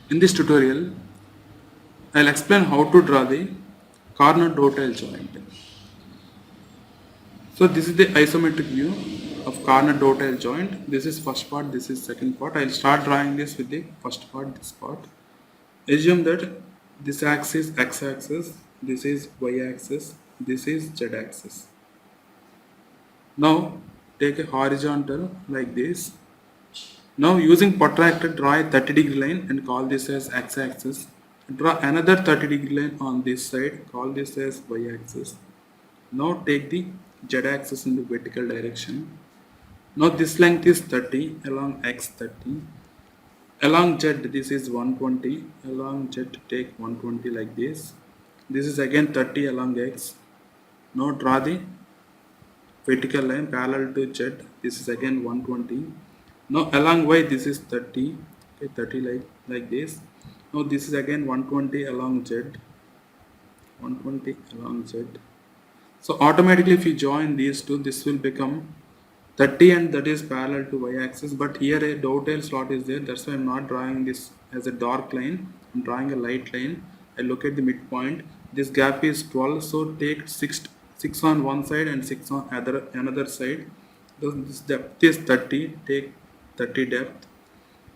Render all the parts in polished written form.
In this tutorial, I'll explain how to draw the corner dovetail joint. So this is the isometric view of corner dovetail joint. This is first part, this is second part. I'll start drawing this with the first part, this part. Assume that this axis x-axis, this is y-axis, this is z-axis. Now take a horizontal like this. Now using protractor, draw a 30-degree line and call this as x-axis. Draw another 30-degree line on this side, call this as y-axis. Now take the z-axis in the vertical direction. Now this length is 30 along x 30. Along z this is 120. Along z take 120 like this. This is again 30 along x. Now draw the vertical line parallel to z. This is again 120. Now along y this is 30. Okay, 30 like this. Now this is again 120 along z. 120 along z. So automatically if you join these two, this will become 30 and that is parallel to y-axis, but here a dovetail slot is there. That's why I'm not drawing this as a dark line. I'm drawing a light line. I look at the midpoint. This gap is 12, so take 6 on one side and 6 on another side. This depth is 30. Take 30 depth,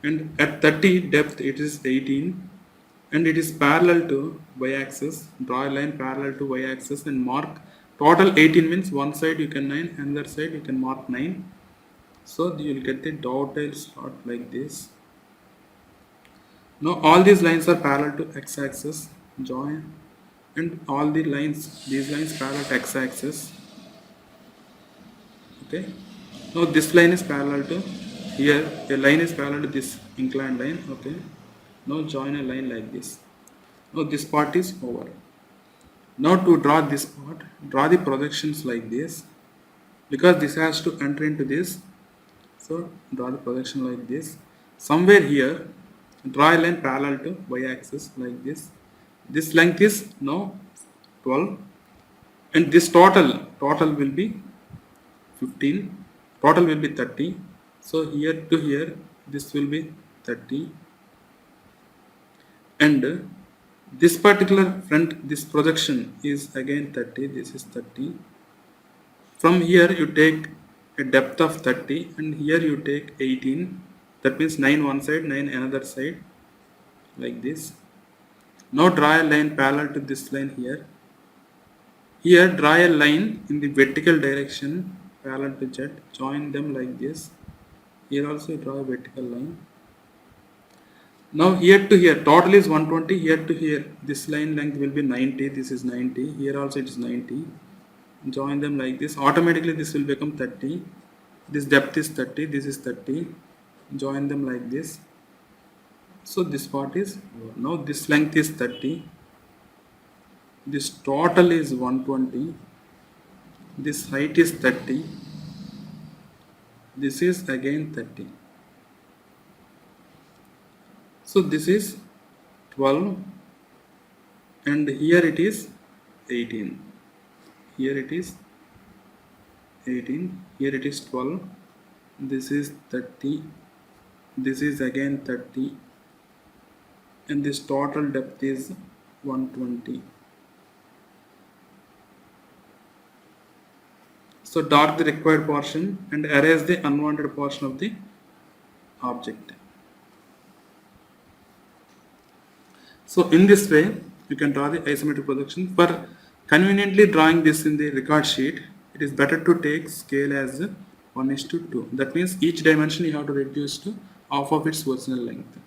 and at 30 depth it is 18, and it is parallel to y-axis. Draw a line parallel to y-axis and mark. Total 18 means one side you can 9, another side you can mark 9. So you will get the dovetail slot like this. Now all these lines are parallel to x-axis. Join, and all the lines, these lines parallel to x-axis. Okay. Now this line is parallel to here. A line is parallel to this inclined line. Okay. Now join a line like this. Now this part is over. Now to draw this part, draw the projections like this, because this has to enter into this. So draw the projection like this. Somewhere here, draw a line parallel to y-axis like this. This length is now 12, and this total will be 15. Total will be 30. So here to here, this will be 30, and this particular front, this projection is again 30. This is 30. From here you take a depth of 30, and here you take 18. That means 9 one side, 9 another side, like this. Now draw a line parallel to this line here. Here draw a line in the vertical direction parallel to z. Join them like this. Here also draw a vertical line. Now here to here, total is 120. Here to here, this line length will be 90. This is 90. Here also it is 90. Join them like this. Automatically this will become 30. This depth is 30. This is 30. Join them like this. So this part is over. Now this length is 30. This total is 120. This height is 30. This is again 30. So this is 12, and here it is 18. Here it is 18. Here it is 12. This is 30. This is again 30, and this total depth is 120. So dark the required portion and erase the unwanted portion of the object. So in this way, you can draw the isometric projection. For conveniently drawing this in the record sheet, it is better to take scale as 1:2. That means each dimension you have to reduce to half of its original length.